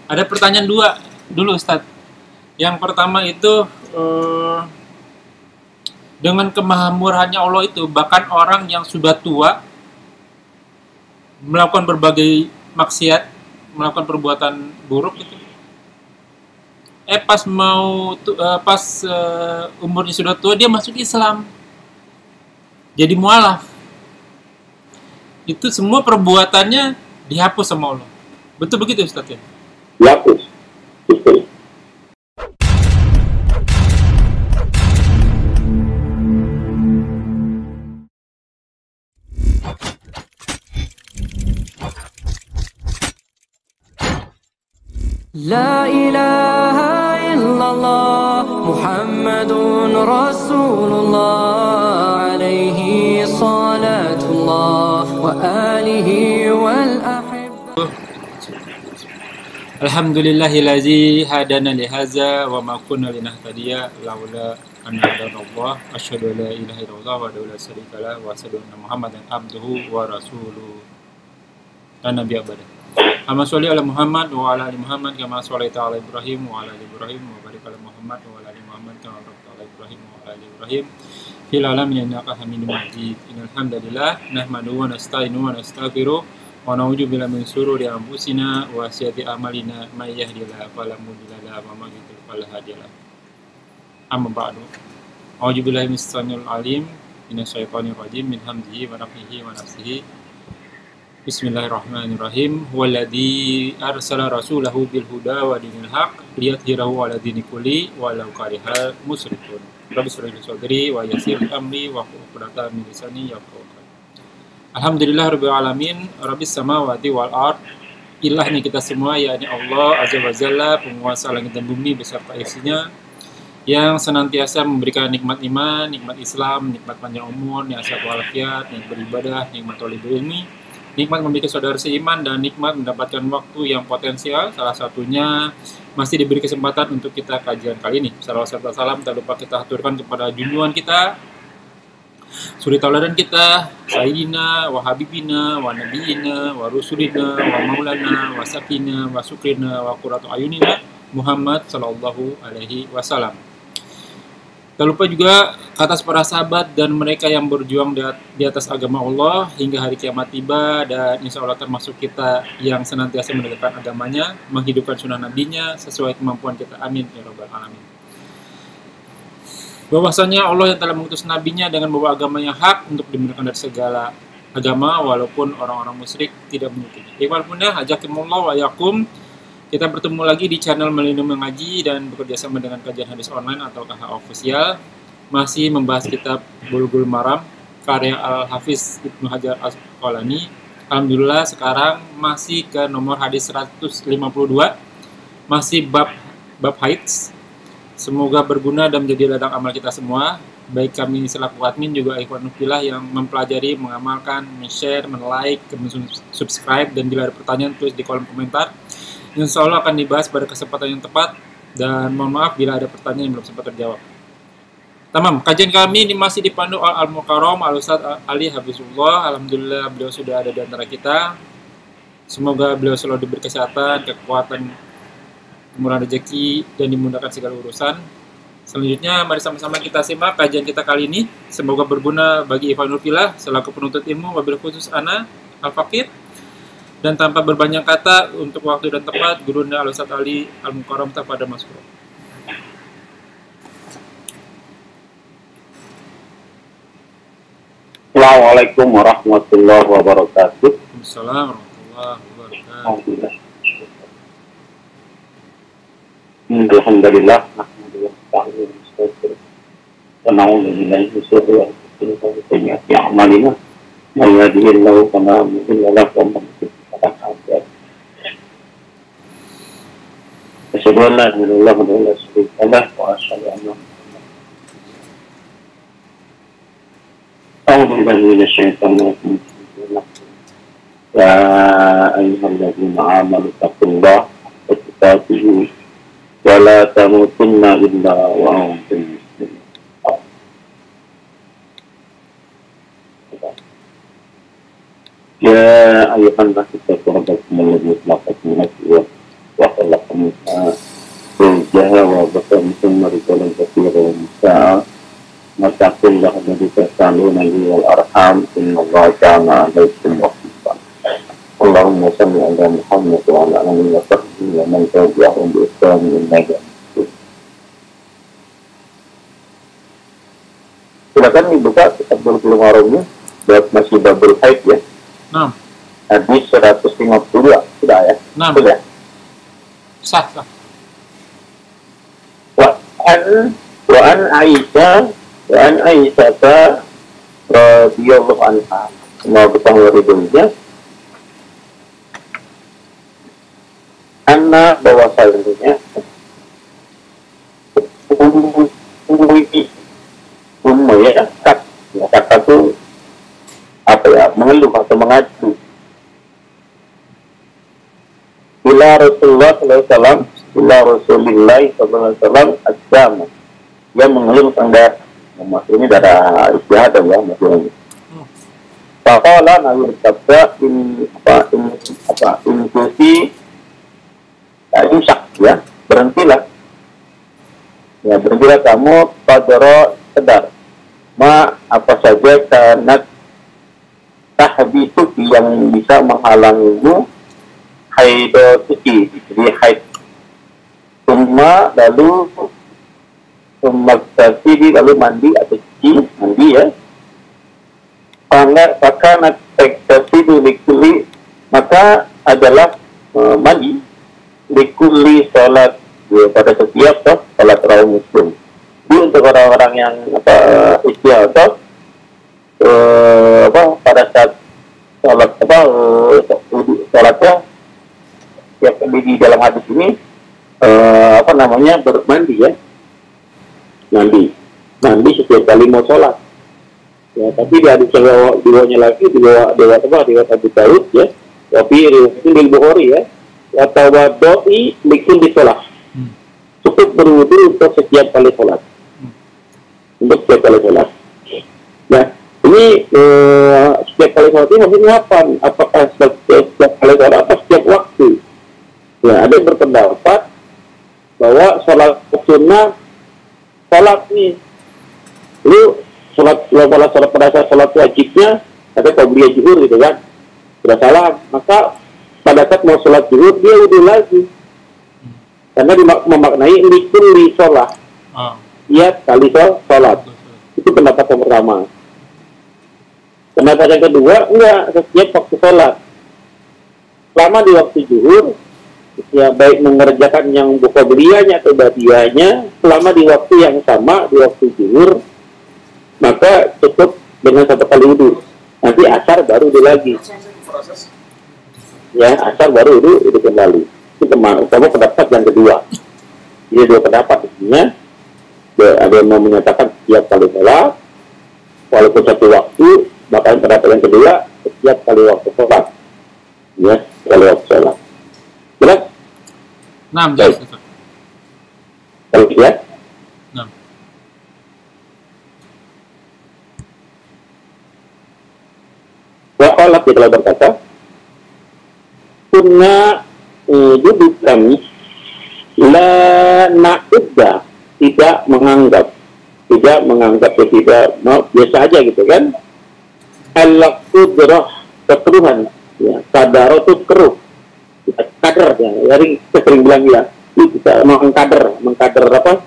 Ada pertanyaan dua dulu Ustadz. Yang pertama itu dengan kemahamurahannya Allah itu, bahkan orang yang sudah tua melakukan berbagai maksiat, melakukan perbuatan buruk itu, pas umurnya sudah tua dia masuk Islam, jadi mualaf. Itu semua perbuatannya dihapus sama Allah. Betul begitu Ustaz ya? Dihapus. Betul. La ilaha illallah Muhammadun Rasulullah alaihi salatullah wa alihi wal ahib. Alhamdulillahillazi hadana lihaza wa ma kunna linahtadiya laula an hadanallah. Asyhadu an la ilaha illallah wa la syarika lahu wa asyhadu anna Muhammadan abduhu wa rasuluh. Dan nabi abada. Allahumma sholli ala Muhammad wa ala ali Muhammad kama shallaita ala Ibrahim wa ala ali Ibrahim wa barik ala Muhammad wa ala ali Muhammad kama barakta ala Ibrahim wa ala ali Ibrahim fil alamin innaka Hamidum Majid. Innal hamdalillah nahmaduhu wa nasta'inuhu wa nastaghfiruh wa na'udzu billahi min shururi anfusina wa sayyiati a'malina may yahdihillahu fala mudilla lahu wa may yudlil fala hadiya lahu. Amma ba'du. A'udzu billahi minasyaitonir alim minasyaitonir rajim min hamzihi wa nafthihi wa nafsihi. Bismillahirrahmanirrahim. Huwallazi arsala rasulahu bil huda wa dinil haq liyudhhirahu 'ala dini kulli walau karihal musyrikun. Rabbi shrah li sadri wa yassir li amri wa hlul 'uqdatam min lisani yafqahu qawli. Alhamdulillahirabbil alamin, rabbis samawati wal ard. Ilahnya kita semua, yakni Allah Azza wa Jalla, penguasa langit dan bumi beserta isinya, yang senantiasa memberikan nikmat iman, nikmat Islam, nikmat panjang umur, nikmat sehat walafiat, nikmat beribadah, nikmat thalibul ilmi, nikmat memiliki saudara seiman, dan nikmat mendapatkan waktu yang potensial. Salah satunya masih diberi kesempatan untuk kita kajian kali ini. Salawat serta salam tak lupa kita aturkan kepada junjungan kita, suri tauladan kita, Sayyidina wa Habibina wa Nabiyina wa Rusulina wa Maulana wa Sakina wa Sukrina wa Qurratu Ayunina Muhammad sallallahu alaihi wasallam. Tak lupa juga ke atas para sahabat dan mereka yang berjuang di atas agama Allah hingga hari kiamat tiba, dan insya Allah termasuk kita yang senantiasa menegakkan agamanya, menghidupkan sunnah nabinya sesuai kemampuan kita. Amin ya rabbal alamin. Bahwasanya Allah yang telah mengutus nabinya dengan membawa agama yang hak untuk dibenarkan dari segala agama, walaupun orang-orang musyrik tidak mengikutinya. Ikhwan fillah, hajakumullah wa yakum. Kita bertemu lagi di channel Millennium Mengaji dan bekerjasama dengan kajian hadis online atau KH Official. Masih membahas kitab Bulughul Maram karya Al-Hafiz Ibnu Hajar Asqalani. Alhamdulillah sekarang masih ke nomor hadis 152. Masih bab haid. Semoga berguna dan menjadi ladang amal kita semua. Baik kami selaku admin juga ikhwan fillah yang mempelajari, mengamalkan, men-share, men-like, subscribe, dan bila ada pertanyaan tulis di kolom komentar. Insya Allah akan dibahas pada kesempatan yang tepat, dan mohon maaf bila ada pertanyaan yang belum sempat terjawab. Tamam, kajian kami ini masih dipandu Al-Mukarram Al-Ustadz Ali Habibullah. Alhamdulillah beliau sudah ada di antara kita. Semoga beliau selalu diberi kesehatan, kekuatan, kemurahan rezeki, dan dimudahkan segala urusan. Selanjutnya mari sama-sama kita simak kajian kita kali ini. Semoga berguna bagi ikhwanul fillah selaku penuntut ilmu, wabil khusus ana Al-Fakir. Dan tanpa berbanyak kata, untuk waktu dan tempat, Gurunda Al-Ustadz Ali Al-Mukarram pada Maskur. Assalamualaikum warahmatullahi wabarakatuh. Assalamualaikum warahmatullahi wabarakatuh. Alhamdulillah. Na'udzu billahi min syururi anfusina wa sayyi'ati a'malina. May yahdihillahu fala mudilla lahu wa may yudlil fala hadiya lahu. Asyhadu an la ilaha illallah wa asyhadu anna Muhammadan a'udzu billahi minasyaitonir rajim. Ya ayyuhalladzina amanu taqullaha haqqa tuqatih wa la tamutunna illa wa antum muslimun. Ya ayyuhan nasu taqu rabbakum alladzi khalaqakum min nafsin wahidah وصحبه ومن تبعهم بإحسان إلى يوم الدين. Silakan dibuka kitab Bulughul Maromnya buat masih babul haid ya. Nah, Hadis 152 sudah ya. nah, Sudah. sah. Wa an Aisyah radhiyallahu anha. Semoga kita ridhonya. Anna bahwasanya ummu ya kata itu apa ya, mengeluh atau mengadu ila Rasulullah sallallahu alaihi wasallam, ila Rasulillah sallallahu alaihi wasallam agama. Dia mengeluh tentang ini darah istihad ya maksudnya. Faqala nabi bersabda inkusi imsak ya, berhentilah kamu qadra sedar ma apa saja kanat tahbitu yang bisa menghalangimu haidatuki, jadi haid. Lalu mandi atau cuci, mandi ya. Maka maka adalah mandi likuli sholat ya, pada setiap sholat rawatib muslim. Jadi untuk orang-orang yang istiadah pada saat sholat sholatnya ya, di dalam hadis ini bermandi ya, mandi setiap kali mau sholat ya. Tapi di hadis yang di bawahnya lagi di bawah Abu Daud ya, tapi itu di Bukhari ya, watawadoi likul di sholat, cukup berwudu untuk setiap kali sholat, Nah ini setiap kali sholat ini maksudnya apa? Apakah setiap kali sholat atau setiap waktu? Ya, ada yang berpendapat bahwa sholat sunnah, sholat nih, lu sholat pada saat sholat wajibnya ada qabliyah zuhur gitu kan, sudah salam, maka pada saat mau sholat zuhur dia wudu lagi, karena memaknai likuli sholat, tiap kali sholat. Itu pendapat yang pertama. Pendapat yang kedua, enggak, setiap waktu sholat. Selama di waktu zuhur, ya baik mengerjakan yang qabliyahnya atau ba'diyahnya, selama di waktu yang sama, di waktu zuhur, maka cukup dengan satu kali wudu. Nanti asar baru wudu lagi. Ya, asar baru wudu kembali. Itu pendapat yang kedua. Jadi dua pendapat intinya. Ada yang mau menyatakan setiap kali sholat, walaupun satu waktu, bahkan pendapat yang kedua setiap kali waktu sholat, ya, kali waktu sholat. Jelas? Nah, jelas. Kalau ya? Nah. Waqalat dia telah berkata, kunna duduk kami la na'udda, tidak menganggap biasa aja gitu kan, al-qudrah, kekeruhan ya, kadar itu keruh, kader ya, dari sering bilang itu bisa mengkader apa,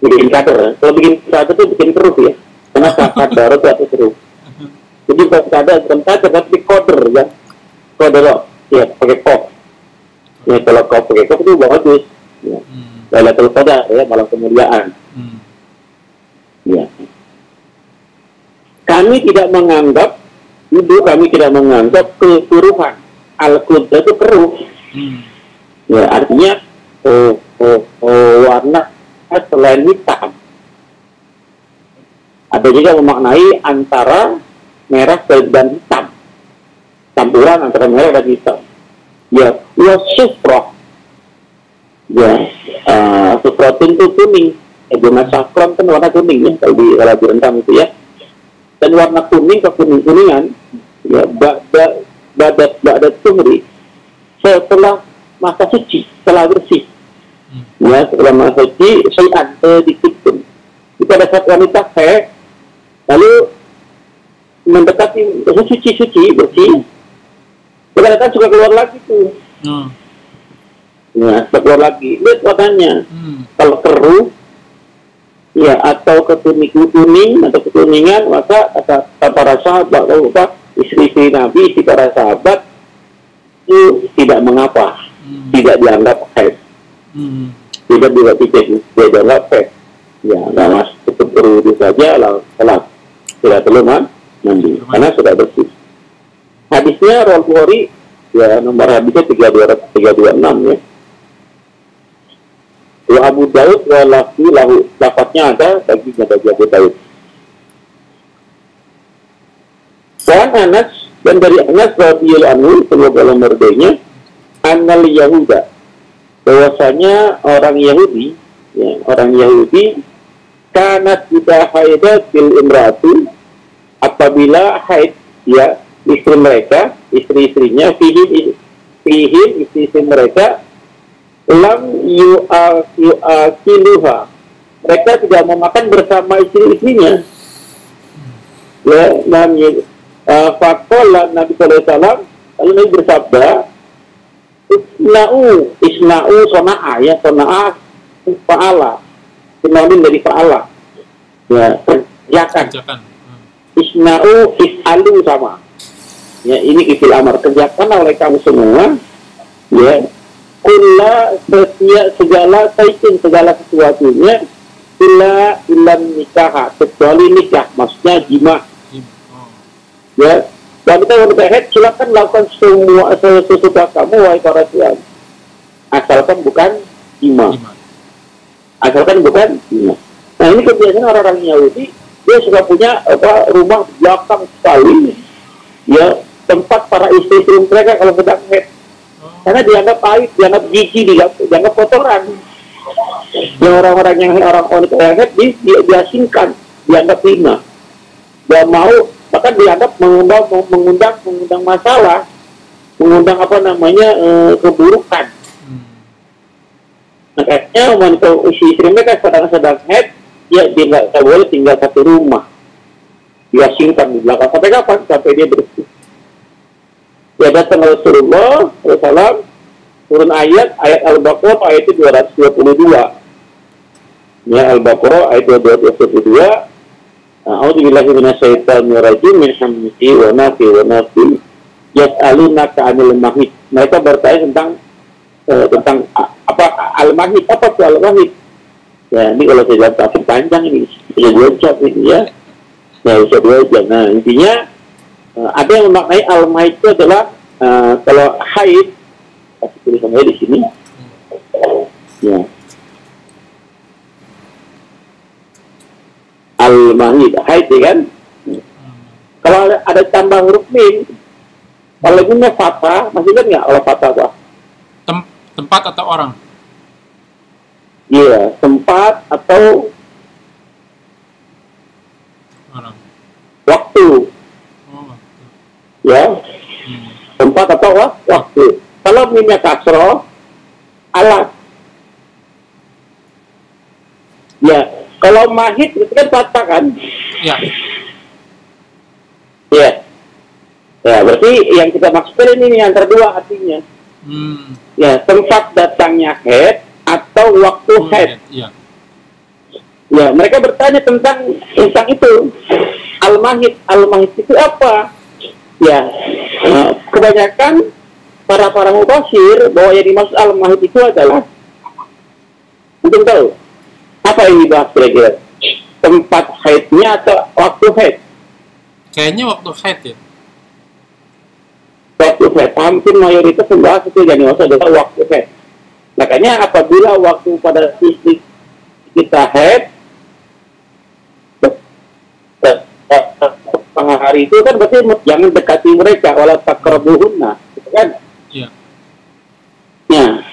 bikin kader. Kalau bikin kader itu bikin keruh ya, karena kadar itu atau keruh. Jadi bukan kader tapi koder ya, koder ya, pakai kop ya. Kalau kop pakai kop itu bagus ya. Lailatul Qadar ya, malam kemuliaan. Ya. Kami tidak menganggap kekeruhan. Al-Qudra itu keruh. Ya, artinya warna selain hitam. Ada juga memaknai antara merah dan hitam. Campuran antara merah dan hitam. Ya, wasufrah. Ya, sufratun itu kuning. Dengan safran kan warna kuning ya, kalau direndam itu ya. Dan warna kuning ke kuning-kuningan ya, ba'da tuhri, setelah masa suci, setelah bersih. Ya, setelah masa suci, syai'an sedikit pun. Itu pada saat wanita haid, lalu mendekati suci bersih, kadang-kadang juga keluar lagi tuh. Ya, keluar lagi. Lihat warnanya. Kalau keruh, ya atau kuning atau kekuningan, maka kata para sahabat, istri-istri Nabi, istri para sahabat itu tidak mengapa, tidak dianggap haid, tidak dianggap haid. Ya, nggak masuk cukup berwudu saja, lalu salat, tidak perlu mandi, karena sudah bersih. Hadisnya Rawal Bukhari, ya nomor hadisnya 326 ya. Wa Abu Daud wa lahu, lafadznya ada bagi Abu Daud. Dan Anas, dan dari Anas radhiyallahu anhu, semoga Allah meridainya, annal Yahuda, bahwasanya orang Yahudi, ya, orang Yahudi kanat idza haidat bil imratu, apabila haid, ya, istri mereka, istri-istrinya, fihim istri-istri mereka, lam yu'akiluha, mereka tidak memakan bersama istri-istrinya. Ya, namanya faqala Nabi sallallahu alaihi wasallam, lalu Nabi bersabda, isna'u sona'a, ya, sona'a fa'ala, sinonim dari fa'ala, ya, kerjakan. Isna'u is'alu sama, ya, ini istill amar, kerjakan oleh kamu semua, ya, segala sesuatunya, ilan nikah, kecuali nikah, maksudnya jima. Ya, wanita haid silakan lakukan semua sesuka kamu, wahai para tuan, asalkan bukan jima. Asalkan bukan jima. Nah, ini kebiasaan orang-orang Yahudi, dia suka punya rumah belakang sekali, ya, tempat para istri mereka kalau sedang haid. Karena dianggap aib, dianggap jijik, dianggap kotoran. Yang orang-orang yang wanita yang haid diasingkan, dianggap hina. Dia mau, bahkan dianggap mengundang masalah, mengundang keburukan. Makanya wanita istri mereka sedang haid, ya dia nggak boleh tinggal satu rumah, diasingkan di belakang. Sampai kapan? Sampai dia bersih. Ya, datang Rasulullah SAW, turun ayat Al-Baqarah ayat 222. Ya, Al-Baqarah ayat 222. A'udzubillahi minasyaitonir rajim, min hamdihi wa nafi yas'alunaka 'anil mahid. Mereka bertanya tentang apa al-mahid, apa itu al-mahid? Ya, ini kalau saya jawab tafsir panjang ini, bisa 2 jam ini ya. Ya, bisa 2 jam. Nah, intinya ada yang memaknai al-mahid itu adalah kalau haid, kasih tulisannya di sini. Ya. Al-mahid, haid ya kan? Kalau ada tambah huruf min, kalau ini fathah, masih kan nggak kalau fathah apa? Tempat atau orang? Iya, tempat atau orang. Waktu. Ya, tempat atau waktu. Kalau minyak kasroh, alat. Ya, kalau mahid itu kan fathah kan? Ya. Ya. Ya, berarti yang kita maksudkan ini yang kedua artinya. Ya, tempat datangnya haid atau waktu haid. Ya. Ya, mereka bertanya tentang itu. Al-mahid itu apa? Ya, kebanyakan para mufasir bahwa yang dimaksud al-mahid itu adalah, mungkin tahu apa yang dibahas kira-kira, tempat haidnya atau waktu haid? Kayaknya waktu haid ya. Waktu haid, hampir mayoritas membahas itu yang dimaksud adalah waktu haid. Makanya apabila waktu pada istri kita haid, tengah hari itu kan berarti jangan dekati mereka, wala taqrabuhunna, gitu kan? Iya. Ya,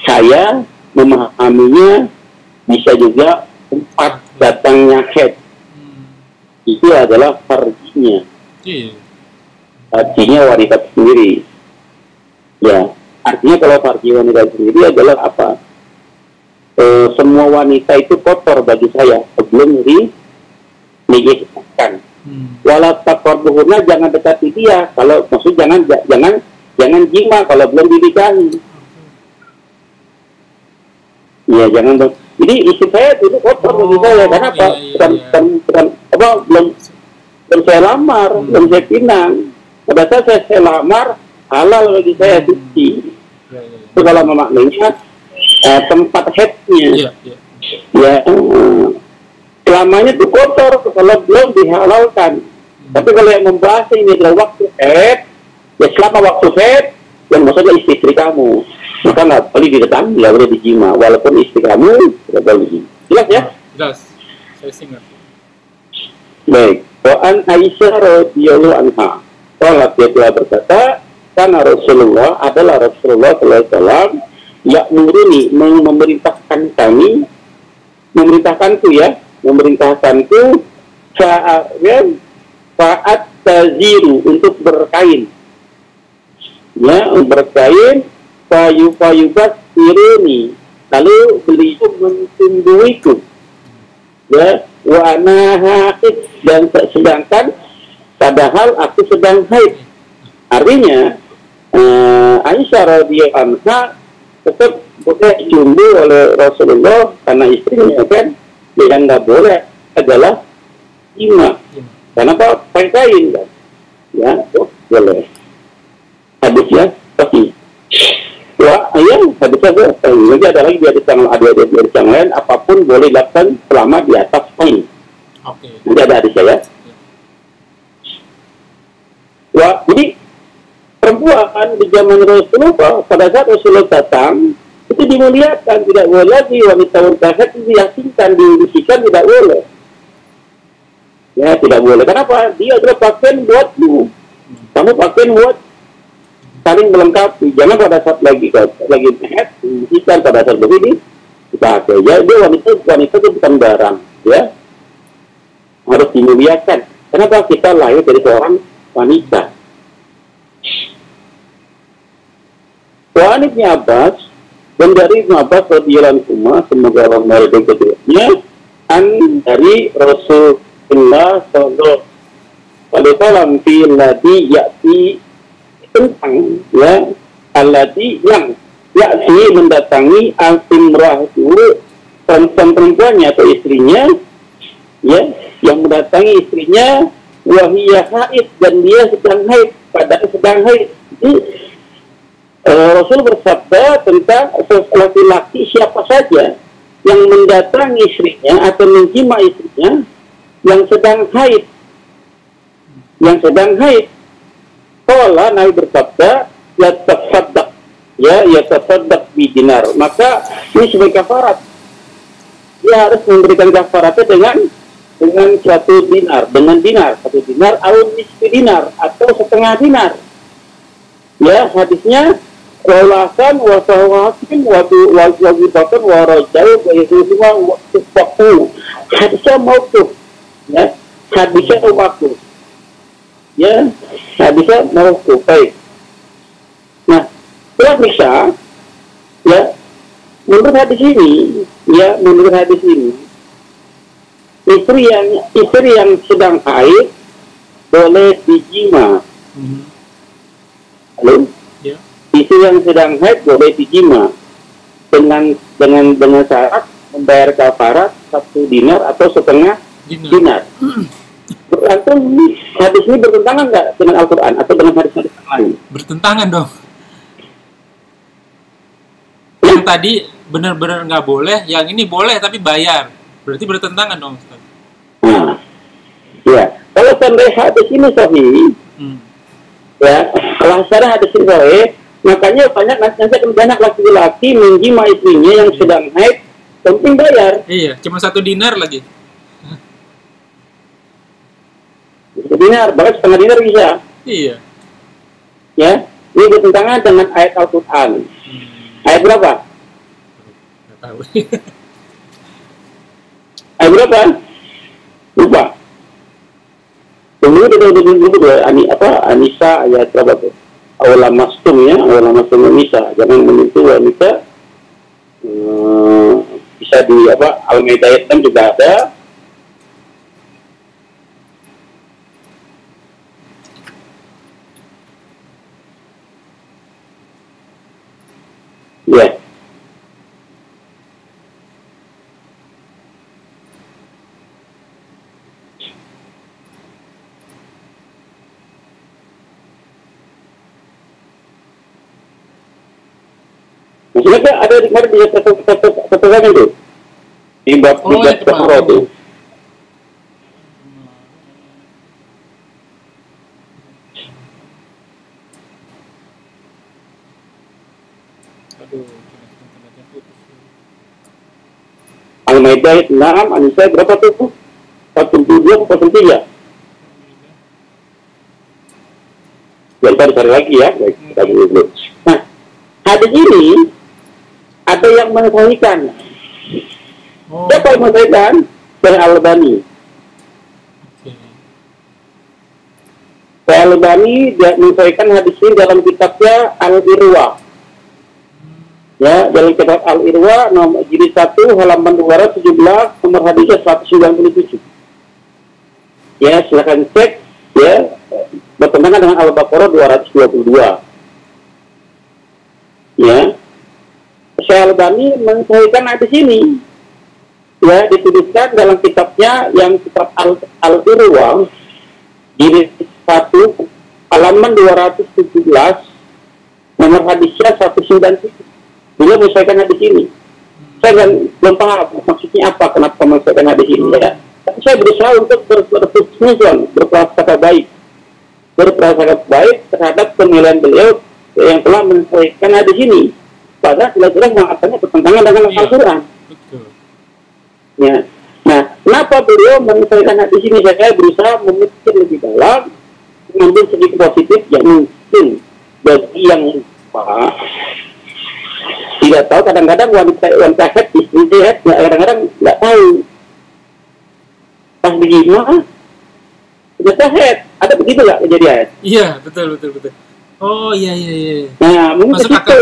saya memahaminya bisa juga tempat datangnya haid. Itu adalah farjinya. Iya. Farjinya wanita sendiri. Ya, artinya kalau farji wanita sendiri adalah apa? Semua wanita itu kotor bagi saya sebelum dinikahkan. Wala taqrabuhunna, jangan dekati dia. Kalau maksud jangan jima kalau belum dinikahi. Ya jangan dong. Jadi istri saya itu kotor bagi saya karena apa? Bukan apa belum saya lamar, belum saya pinang. Pada saat saya lamar, halal bagi saya suci. Itu kalau memaknainya tempat headnya. Ya, selamanya itu kotor kalau belum dihalalkan. Tapi kalau yang membahas ini adalah waktu head, ya selama waktu head, yang maksudnya istri kamu, maka nggak boleh didatangi, nggak boleh dijima, walaupun istri kamu tidak boleh dijima. Jelas ya? Jelas. Saya ingat. Baik. Wa'an Aisyah radhiyallahu anha. Kalau dia telah berkata, karena Rasulullah adalah Rasulullah sallallahu alaihi wasallam ya'muruni, memerintahkan kami, memerintahkanku saat taziru untuk berkain. Ya, berkain payu-payubat siruni, lalu beliau mentumbuhiku. Ya, wa ana haid, dan sedangkan padahal aku sedang haid. Artinya Aisyah radhiyallahu anha tetap boleh jumbo oleh Rasulullah karena istrinya kan, yang nggak boleh adalah jima. Kenapa? Pakai kain kan? Ya, boleh. Hadisnya tapi wah ayam hadisnya lagi ada lagi di hadis yang lain, apapun boleh dilakukan selama di atas kain. Nanti ada hadisnya ya. Wah, jadi perempuan di zaman Rasulullah pada saat Rasulullah datang itu dimuliakan, tidak boleh lagi wanita itu diasingkan, diusikan, tidak boleh. Ya, tidak boleh. Kenapa? Dia adalah pakaian buatmu. Kamu pakaian buat saling melengkapi. Jangan pada saat lagi head, diusikan, pada saat begini dipakai. Ya, dia wanita itu bukan barang. Ya, harus dimuliakan. Kenapa? Kita lahir dari seorang wanita. Wa Ibnu Abbas, dan dari Ibnu Abbas radhiyallahu anhu, semoga Allah meridhai keduanya, dari Rasulullah sallallahu alaihi wasallam fil ladzi ya'ti, tentang ya alladzi yang ya'ti mendatangi al-imra'atu, perempuannya atau istrinya, ya, yang mendatangi istrinya wahiyah haid, dan dia sedang haid, sedang haid. Rasul bersabda tentang laki-laki siapa saja yang mendatangi istrinya atau menjima istrinya yang sedang haid. Kalau Nabi bersabda, yatasaddaq bi dinar, maka ini sebagai kafarat. Dia harus memberikan kafaratnya dengan satu dinar, satu dinar, atau nisfi dinar, atau setengah dinar. Ya, hadisnya walasan wasawasin wajibatan warajau bahwa waktu hadisnya mauquf, ya, hadisnya mauquf, ya, hadisnya mauquf. Baik. Nah, setelah bisa, ya, menurut hadis ini, istri yang sedang haid boleh dijima. Halo? Istri yang sedang haid boleh dijima dengan syarat membayar kafarat satu dinar atau setengah dinar. Berarti hadis ini bertentangan nggak dengan Al-Quran atau dengan hadis-hadis yang lain? Bertentangan dong. Yang tadi benar-benar nggak boleh, yang ini boleh tapi bayar. Berarti bertentangan dong, Ustaz. Nah, ya. Kalau sampai hadis ini sahih, ya, kalau secara hadis ini sahih, makanya nanti akan banyak laki-laki menjima istrinya yang sedang haid, penting bayar. Iya, cuma satu dinar lagi. Dinar, bahkan setengah dinar bisa. Iya. Ya, ini bertentangan dengan ayat Al-Quran. Ayat berapa? Nggak tahu. Ayat berapa? Lupa. Anisa ayat berapa tuh? Awalam mastum Nisa, jangan menyentuh wanita. Bisa di Al-Maidah ayat 6 juga ada. Ya. Maksudnya ada di mana dia tetesan itu di bab Tahara itu. Aduh, Al-Maidah 6, An-Nisa berapa tuh? 42 atau 43? Ya, kita cari lagi ya. Baik, kita dulu. Nah, hadis ini ada yang mensahihkan. Siapa yang mensahihkan? Syekh Al-Albani. Syekh Al-Albani dia mensahihkan hadis ini dalam kitabnya Al-Irwa. Ya, dalam kitab Al-Irwa nomor jilid 1 halaman 217 nomor hadisnya 197. Ya, silakan cek ya, bertentangan dengan Al-Baqarah 222. Ya. Syekh Al-Albani mensahihkan hadis ini. Ya, dituliskan dalam kitabnya yang kitab Al-Irwa jilid 1 halaman 217 nomor hadisnya 197. Beliau menyelesaikan hadis ini. Saya belum paham maksudnya apa, kenapa menyelesaikan hadis ini ya. Tapi saya berusaha untuk berfungsi, berprasangka baik terhadap penilaian beliau yang telah menyelesaikan hadis ini. Padahal jelas-jelas mengatakannya bertentangan dengan Al-Quran. Ya. Nah, kenapa beliau menyelesaikan hadis ini? Saya berusaha memikir lebih dalam, mengambil segi positif yang mungkin bagi yang tidak tahu. Kadang-kadang wanita head, istri head, kadang-kadang nggak tahu. Pas begini, ternyata head. Ada begitu nggak kejadian? Iya, betul. Oh iya. Nah, mungkin ke situ.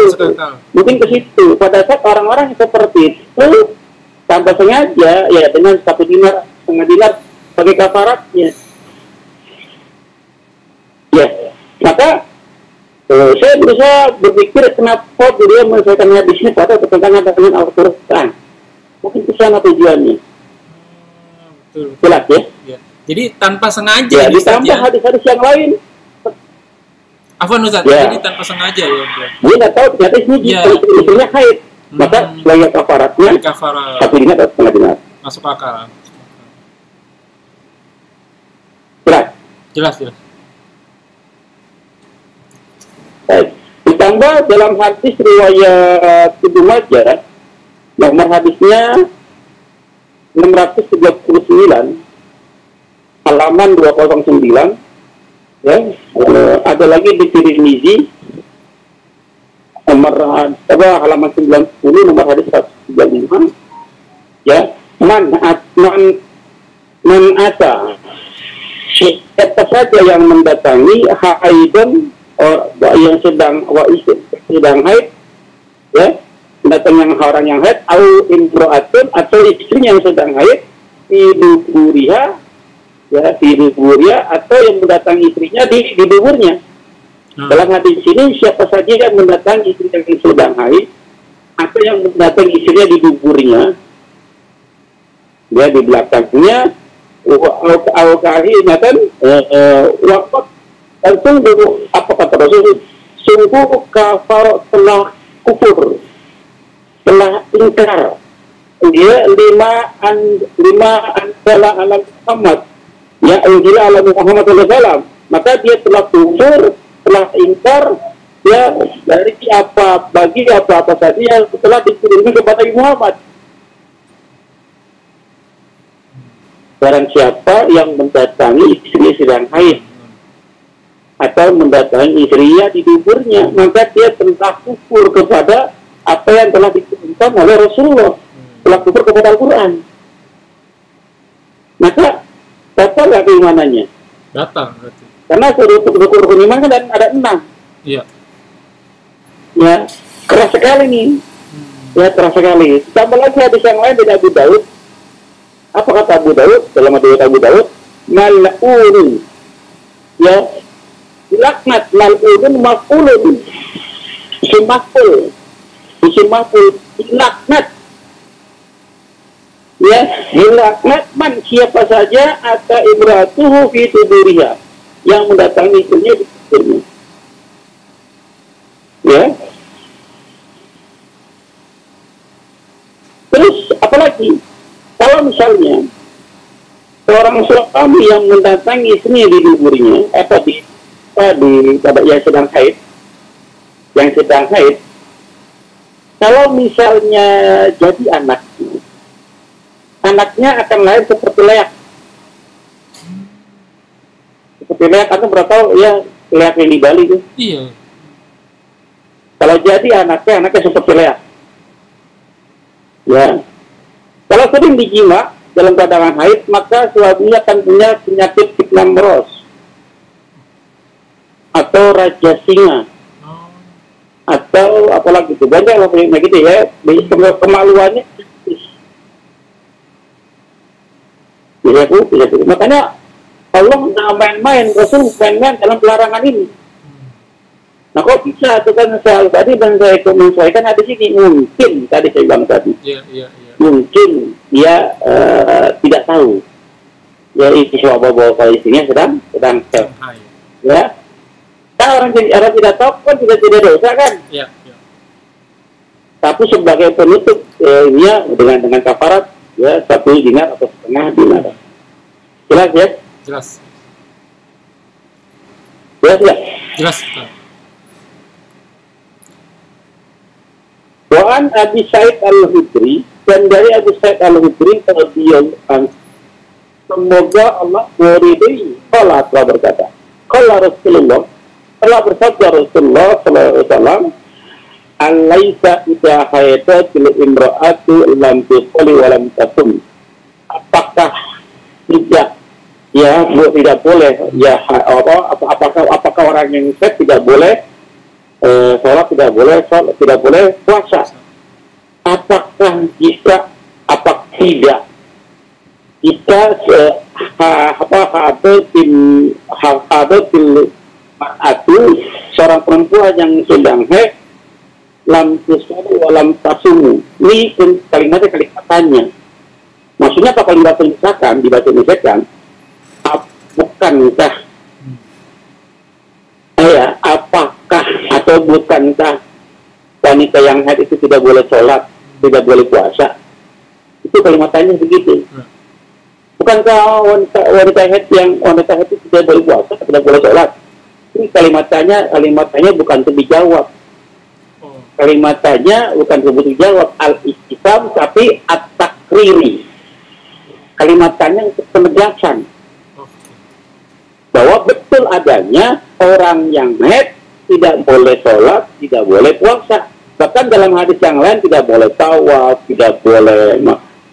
Mungkin ke situ. Pada saat orang-orang seperti itu tanpa sengaja, ya dengan 1 dinar, setengah dinar sebagai kafaratnya. Ya, maka saya berusaha berpikir kenapa beliau menyelesaikan hadis ini pada bertentangan dengan Al-Quran. Mungkin ke sana tujuannya. Betul. Jelas ya? Ya. Jadi tanpa sengaja. Ya, ditambah hadis-hadis yang lain. Afwan Ustaz, ya. jadi tanpa sengaja ya. Dia nggak tahu ternyata ini istrinya haid. Maka sebagai kafaratnya 1 dinar atau setengah dinar. Masuk akal. Jelas. Baik. Ditambah dalam hadis riwayat Ibnu Majah nomor hadisnya 639 halaman 209 ya, ada lagi di Tirmizi nomor halaman 90 nomor hadis 135 ya, man ata siapa saja yang mendatangi haidun yang sedang haid ya, datang yang orang yang haid au imro'atun atau istrinya yang sedang haid di duburiha atau yang mendatangi istrinya di duburnya. Dalam hadis ini siapa saja yang mendatangi istri yang sedang haid atau yang mendatangi istrinya di duburnya ya, di belakangnya au kahinatan waqat. Dan sungguh, apa kata Rasul, sungguh kafar telah kufur, telah ingkar dia lima antara alam Muhammad ya, unjila ala Muhammad SAW, maka dia telah kufur, telah ingkar ya dari bagi apa saja yang telah diturunkan kepada Muhammad. Barang siapa yang mendatangi istri sedang haid atau mendatangi istrinya di duburnya, maka dia telah kufur kepada apa yang telah diturunkan oleh Rasulullah, telah kufur kepada Al-Quran. Maka batal nggak keimanannya? Batal berarti. Karena rukun iman kan ada 6. Iya. Ya, keras sekali nih. Ya, keras sekali. Tambah lagi hadis yang lain dari Abu Daud. Apa kata Abu Daud? Dalam hadis Abu Daud, mal'un. Ya, laknat mal'un maf'ulun. Isim maf'ul. Laknat. Ya, dilaknat man siapa saja atau ibratuhu fi tuduriha yang mendatangi istrinya di tuburnya. Ya. Terus apalagi kalau misalnya seorang suami yang mendatangi istrinya di duburnya atau di yang sedang haid, kalau misalnya jadi anaknya akan lahir seperti leak. Seperti leak, atau berapa tahu ya leak yang di Bali itu? Iya. Kalau jadi anaknya seperti leak. Ya. Kalau sering dijima dalam keadaan haid, maka suaminya akan punya penyakit fitnah meros atau raja singa atau apalagi itu banyak lah penyakit gitu ya. Kemaluannya bisa. Makanya Allah nggak main-main, Rasul main-main dalam pelarangan ini. Nah, kok bisa itu kan saya tadi dan saya menyesuaikan ada sini mungkin tadi saya bilang tadi. Iya. Mungkin dia tidak tahu. Ya itu bawa istrinya sedang haid. Ya. Nah, orang tidak tahu kan tidak dosa kan? Iya. Tapi sebagai penutup dia dengan kafarat ya 1 dinar atau setengah dinar. Jelas ya? Jelas. Jelas. Wa'an Abi Sa'id Al-Hudri, dan dari Abu Sa'id Al-Hudri radhiyallahu anhu, semoga Allah meridai, Allah telah berkata, qala Rasulullah, telah bersabda Rasulullah sallallahu alaihi wasallam, alaisa idza hayatul imra'atu lam tusalli wa lam tasum. Apakah tidak tidak boleh ya apakah orang yang haid tidak boleh sholat, tidak boleh puasa? Apakah jika tidak jika seorang perempuan yang sedang haid lam tusalli wa lam tasum. Ini kalimatnya. Maksudnya apa kalau dibaca misalkan bukankah apakah atau bukankah wanita yang haid itu tidak boleh sholat, tidak boleh puasa? Itu kalimatnya begitu. Bukankah wanita haid itu tidak boleh puasa, tidak boleh sholat? Ini kalimatnya bukan untuk dijawab. Kalimatnya bukan untuk dijawab al-istifham, tapi at-takriri. Kalimatnya untuk penegasan bahwa betul adanya orang yang haid tidak boleh sholat, tidak boleh puasa. Bahkan dalam hadis yang lain tidak boleh tawaf, tidak boleh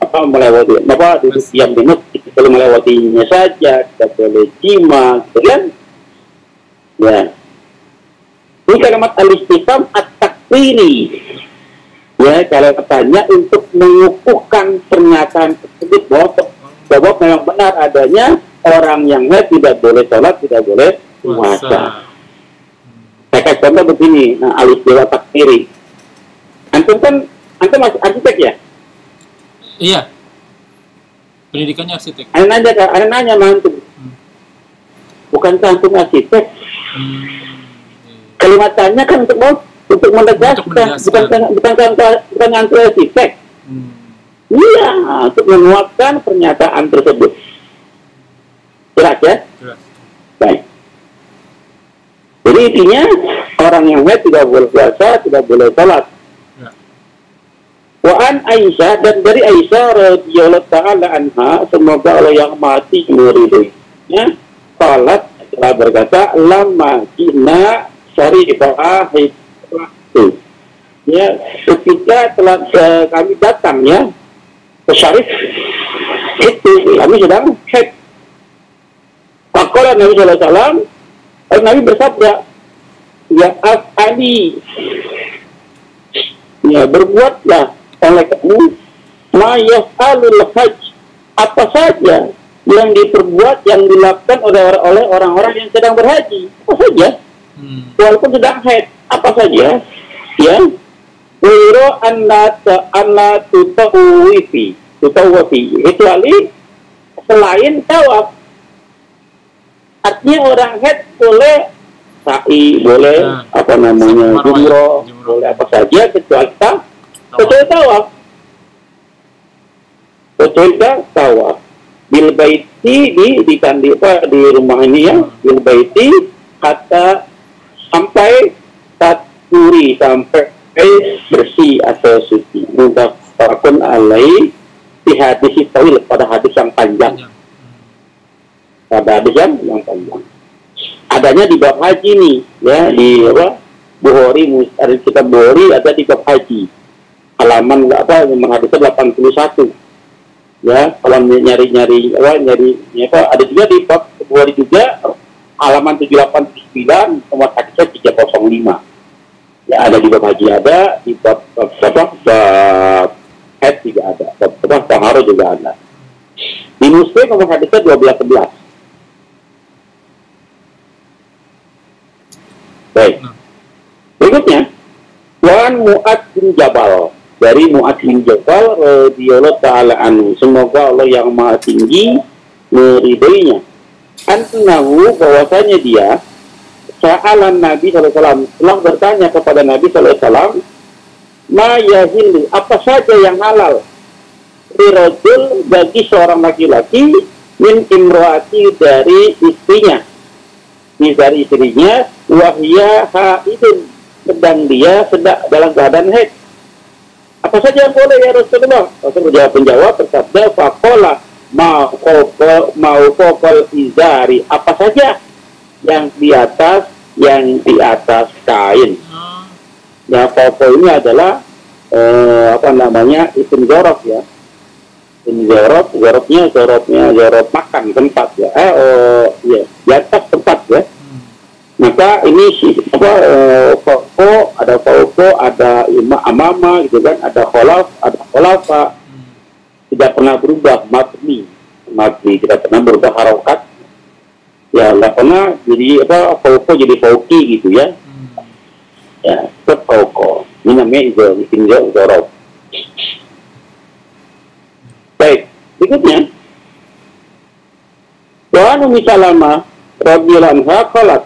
melewati diam di masjid, boleh melewatinya saja, tidak boleh jima, kan? Ya. Ini kalimat al-istifham at-takriri. Ya, kalau katanya untuk mengukuhkan pernyataan tersebut bahwa memang benar adanya orang yang haid tidak boleh sholat, tidak boleh puasa. Saya kasih contoh begini, al-istifham takriri. Antum masih arsitek ya? Iya. Pendidikannya arsitek. Ada nanya sama antum. Bukankah antum arsitek? Kalimatnya kan untuk menegaskan, bukan antum arsitek. Iya, untuk menguatkan pernyataan tersebut. Jelas ya? Jelas. Baik. Jadi intinya orang yang haid tidak boleh puasa, tidak boleh sholat. Ya. Wa'an Aisyah, dan dari Aisyah radhiyallahu ta'ala anha, semoga Allah yang mati meridainya, salat telah berkata, lama kina syarifah haitu. Ya, ketika telah kami datang ya ke syarif itu kami sedang haid. Maka Nabi sallallahu alaihi wasallam, Nabi bersabda, ya af'ali, ya berbuatlah oleh kamu ma yaf'alul hajj, apa saja yang diperbuat, yang dilakukan oleh orang-orang yang sedang berhaji, apa saja, walaupun sedang haid, apa saja, ya. Wiro anna tutawifi, kecuali selain tawaf. Artinya orang haid boleh sa'i, boleh jumroh, boleh apa saja kecuali tawaf. Coba tawaf bil baiti di rumah ini ya, bil baiti kata sampai taturi, sampai bersih atau suci. Muttafaqun alaih di hadis tawil, pada hadis yang panjang. Pada hadis yang panjang. Adanya di bab haji nih, ya, di apa? Bukhari, ada kitab Bukhari, ada di bab haji. Halaman apa? Hadisnya 81. Ya, kalau nyari ada juga di bab Bukhari juga halaman 789, nomor hadisnya 305. Ya, ada di bab haji, ada di bab haid juga ada, bab tahara juga ada. Di Muslim nomor hadisnya 1211. Baik. Berikutnya, Wan Mu'ad bin Jabal, dari Mu'ad bin Jabal radhiyallahu ta'ala anhu, semoga Allah yang maha tinggi meridainya, annahu, bahwasanya dia sa'alan Nabi SAW, telah bertanya kepada Nabi SAW, ma yahillu, apa saja yang halal lirajul, bagi seorang laki-laki, min imroati, dari istrinya, dari istrinya, wahya haidun, sedang dia dalam keadaan haid. Apa saja yang boleh ya Rasulullah? Rasulullah menjawab bersabda, faqala mau faqal izari, apa saja yang di atas kain. Ya, faqal ini adalah isim zorof ya. Isim zorofnya makan tempat ya. Di atas tempat ya. Maka ini ada fauko, ada amama gitu kan, ada kholafa, tidak pernah berubah, mabni tidak pernah berubah harokat, ya nggak pernah jadi fauko jadi fauki gitu ya, ya itu fauko, ini namanya isim zorof. Baik, berikutnya, wa Ummu Salamah radhiyallahu anha qalat,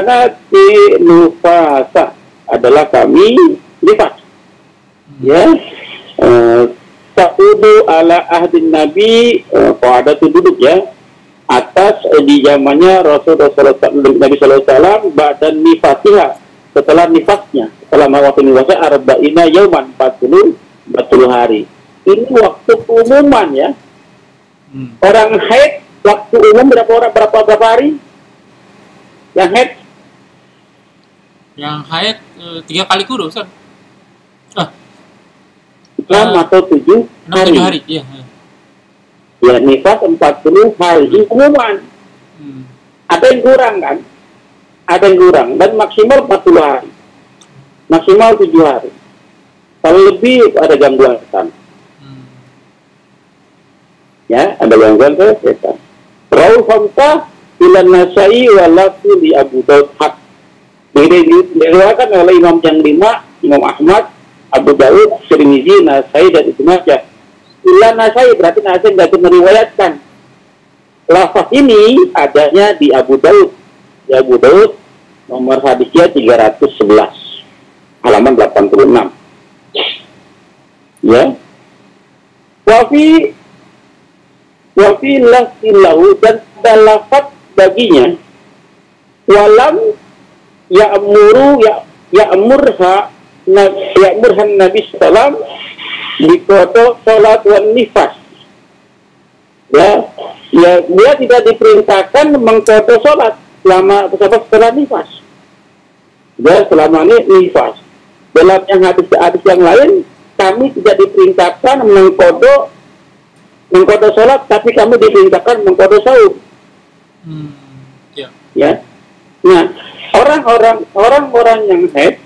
nanti nufasa, adalah kami nifas, ya. Ta'udu ala ahdin Nabi, ada itu duduk ya, atas di zamannya Rasulullah Nabi SAW, badan nifasiha, setelah nifasnya, setelah waktu nifasnya arba'ina yauman, 40 hari. Ini waktu keumuman ya. Orang haid waktu umum berapa hari? Yang haid 3 kali kurus kan? 6 atau 7 hari. 7 hari, iya. Ya, nifas 40 hari. Ini umuman. Ada yang kurang kan? Ada yang kurang. Dan maksimal 40 hari. Maksimal 7 hari. Kalau lebih ada gangguan setan. Ya, ada gangguan setan. Raul Khamsah ila Nasai walatu di Abu Daud hak. Diriwayatkan oleh Imam yang 5, Imam Ahmad, Abu Daud, Tirmizi, Nasai, dan Ibnu Majah. Ila Nasai berarti Nasai tidak meriwayatkan. Lafaz ini adanya di Abu Daud. Di Abu Daud nomor hadisnya 311, halaman 86. Ya. Wafi lahu, dan lafaz baginya, walam ya'murhan Nabi sallam dikoto sholat wan nifas. Ya, dia tidak diperintahkan mengkoto sholat setelah nifas. Ya, selama ini nifas. Dalam yang hadis yang lain, kami tidak diperintahkan mengkoto sholat, tapi kami diperintahkan mengkoto saum. Ya. Nah, orang-orang yang haid,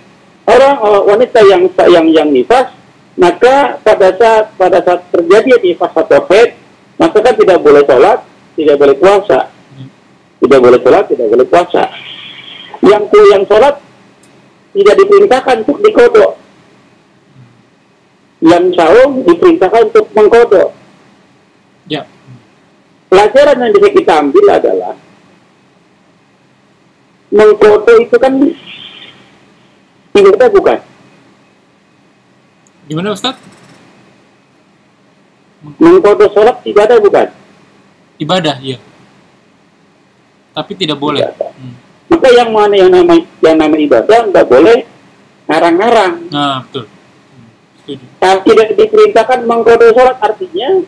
wanita yang nifas, maka pada saat terjadi nifas atau haid, maka kan tidak boleh sholat, tidak boleh puasa. Tidak boleh sholat, tidak boleh puasa. Yang sholat tidak diperintahkan untuk dikodok. Yang saum diperintahkan untuk mengkodok. Ya. Pelajaran yang bisa kita ambil adalah mengkodok itu kan ibadah bukan? Gimana Ustaz? mengkodok sholat ibadah bukan? Ibadah, iya. Tapi tidak boleh. Ibadah. Maka yang mana yang nama ibadah nggak boleh ngarang-ngarang. Nah, betul. Setuju. Kalau tidak diperintahkan mengkodok sholat, artinya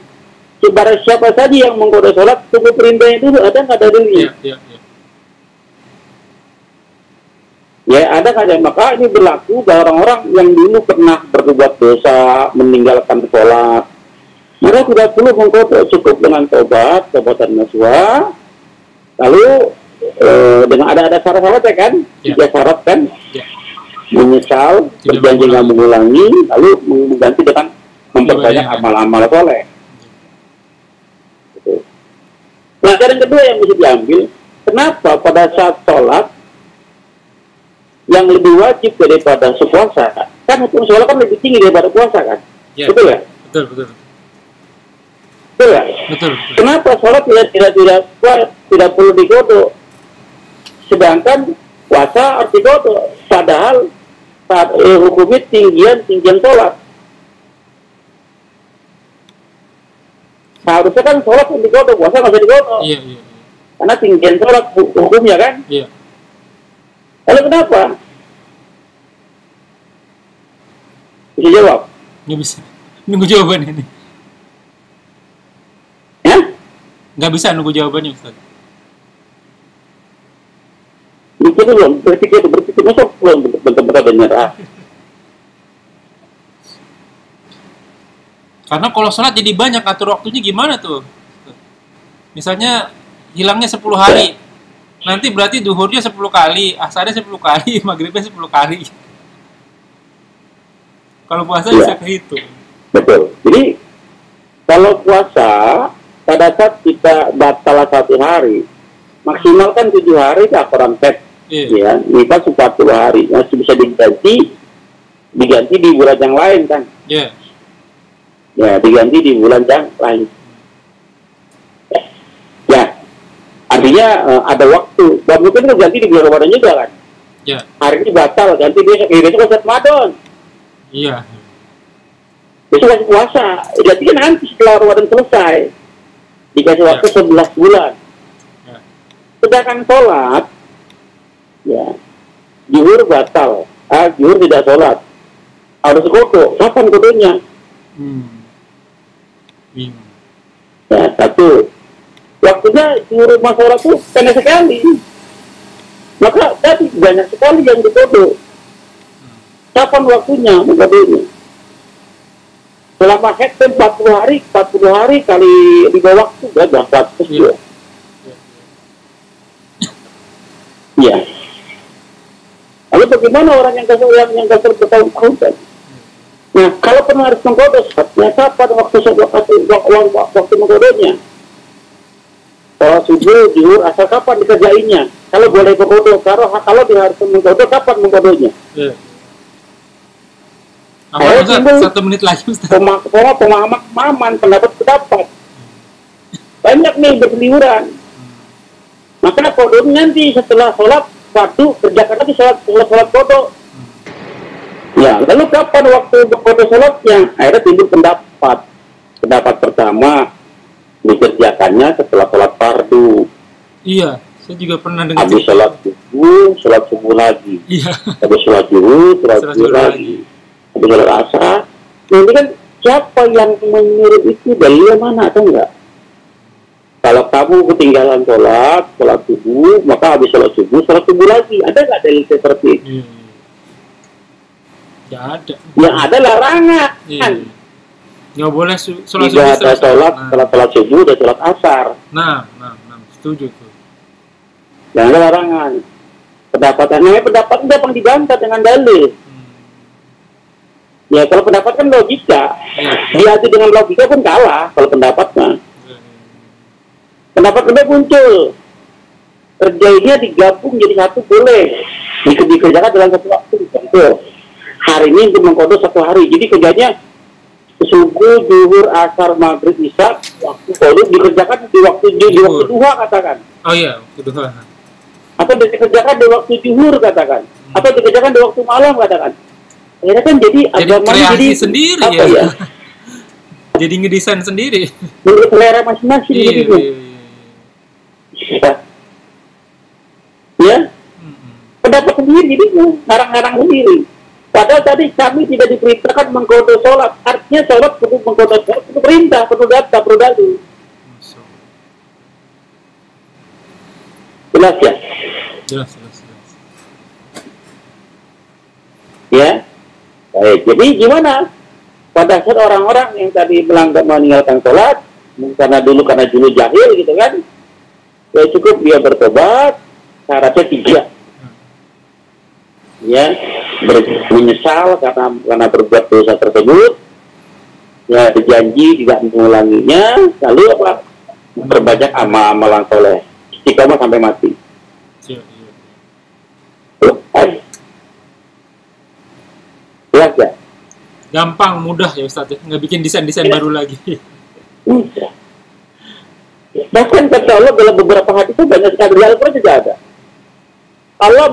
sebarang siapa saja yang mengkodok sholat, tunggu perintahnya dulu, ada nggak dalilnya? Iya. Ya, ada nggak ada? Maka ini berlaku bagi orang-orang yang dulu pernah berbuat dosa, meninggalkan sholat. Mereka tidak perlu mengkodok, cukup dengan tobatan nasuha. Lalu dengan ada syarat-syaratnya kan, 3 syarat kan, menyesal, berjanji nggak mengulangi, lalu mengganti dengan memperbanyak amal-amal soleh. Pelajaran kedua yang bisa diambil, kenapa pada saat sholat yang lebih wajib daripada sepuasa, kan hukum sholat kan lebih tinggi daripada puasa kan, betul ya? Betul. Betul ya? Betul. Kenapa sholat tidak perlu dikodok, sedangkan puasa harus dikodok? Padahal hukumnya tinggian sholat. Seharusnya kan sholat yang dikodok, puasa nggak usah dikodok. Iya. Karena tinggian sholat hukumnya kan. Iya. Lalu kenapa? Bisa jawab? Nggak bisa. Nunggu jawabannya ini. Ya? Nggak bisa nunggu jawabannya, Ustaz. Itu belum, berpikir, masa belum benar-benar menyerah. Karena kalau sholat jadi banyak, atur waktunya gimana tuh? Misalnya hilangnya 10 hari. Nanti berarti duhurnya 10 kali, asarnya 10 kali, maghribnya 10 kali. Kalau puasa bisa kehitung. Betul. Jadi kalau puasa pada saat kita batal 1 hari, maksimal kan 7 hari tak kurang tet. Ya, ini kan 40 hari masih bisa diganti di bulan yang lain kan. Ya, diganti di bulan yang lain. Ya, artinya ada waktu. Dan mungkin itu ganti di bulan Ramadan juga kan. Hari ini batal, ganti besok kan Ramadan. Iya. Besok masih puasa. Jadi kan nanti setelah Ramadan selesai dikasih waktu 11 bulan. Sedangkan sholat, ya, zuhur batal, zuhur tidak sholat, harus kodok. Kapan kodoknya? Ya, satu, waktunya zuhur sama sholat itu pendek sekali. Maka tadi banyak sekali yang dikodok. Kapan waktunya mengkodoknya? Selama hektar 40 hari kali 5 waktu, ya, 400 ya. Ya. Lalu bagaimana orang yang kasar bertahun-tahun kan? Nah, kalau pernah harus mengkodok, ya kapan waktu mengkodoknya? Kalau subuh, zuhur, asal kapan dikerjainnya? Kalau boleh mengkodok, kalau dia harus mengkodok, kapan mengkodoknya? Apa 1 menit lagi, Ustaz? Pemahaman, pendapat. Banyak nih berseliweran. Maka kodok nanti setelah sholat fardu kerjakan lagi sholat kodok. Ya, lalu kapan waktu kodok sholatnya? Akhirnya timbul pendapat. Pendapat pertama dikerjakannya setelah sholat fardu. Iya, saya juga pernah dengar. Habis sholat subuh lagi. Iya. Habis sholat zuhur, sholat zuhur lagi. Habis sholat asar. Nah, ini kan siapa yang menyuruh itu? Dalilnya mana atau enggak? Kalau kamu ketinggalan sholat subuh, maka habis sholat subuh lagi. Ada nggak dalil seperti itu? Ya ada. Yang ada larangan. Nggak boleh sholat subuh. Tidak ada sholat subuh dan sholat asar. Nah, setuju tuh. Yang ada larangan. Pendapatnya gampang dibantah dengan dalil. Ya, kalau pendapat kan logika. Diadu dengan logika pun kalah kalau pendapatnya. Pendapat kedua muncul, kerjanya digabung jadi satu boleh, dikerjakan dalam satu waktu. Contoh, hari ini untuk mengkodok 1 hari, jadi kerjanya subuh, zuhur, asar, maghrib, isya, waktu kodok dikerjakan di waktu duha katakan. Oh iya, waktu duha. Atau dikerjakan di waktu zuhur katakan, atau dikerjakan di waktu malam katakan. Akhirnya kan jadi agamanya jadi sendiri apa ya? Jadi ngedesain sendiri. Menurut selera masing-masing Iya, gitu. iya, iya. Ya, Mm-mm. pendapat sendiri gitu, ngarang-ngarang sendiri. Padahal tadi kami tidak diperintahkan mengkodok sholat. Artinya sholat perlu mengkodok sholat, perlu perintah, perlu data, perlu dalil. Masya Allah. Jelas ya? Jelas, jelas, jelas. Ya. Baik, jadi gimana? Pada saat orang-orang yang tadi melanggar meninggalkan sholat, karena dulu jahil gitu kan, ya cukup dia bertobat, syaratnya 3. Ya, menyesal karena berbuat dosa tersebut, ya berjanji tidak mengulanginya, lalu apa? Berbanyak amalan soleh, istiqomah sampai mati. Iya, iya. Jelas ya? Gampang, mudah ya Ustaz, ya? Nggak bikin desain-desain baru lagi. Mudah. Bahkan kata Allah dalam beberapa hadis itu banyak sekali, di Al-Quran juga ada. Allah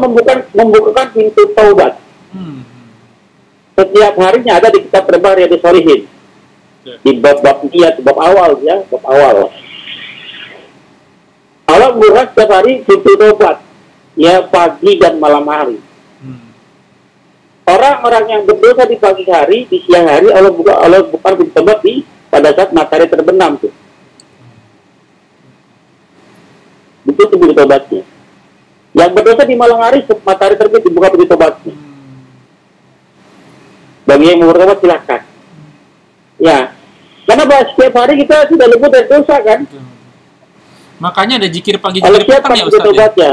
membukakan pintu taubat. Hmm. Setiap harinya ada di kitab terbaru yang disolihin. Ya. Di bab niat, bab awal ya, bab awal. Allah membuka setiap hari pintu taubat. Ya, pagi dan malam hari. Hmm. Orang-orang yang berdosa di pagi hari, di siang hari, Allah buka pintu taubat pada saat matahari terbenam tuh. Itu pintu taubatnya. Yang berdosa di malam hari, matahari terbit, dibuka pintu taubatnya. Bagi yang mau bertobat silakan. Ya, karena setiap hari kita sudah luput dari dosa kan. Makanya ada zikir pagi, Kalau zikir siapa petang ya pintu Ustaz ya? taubatnya?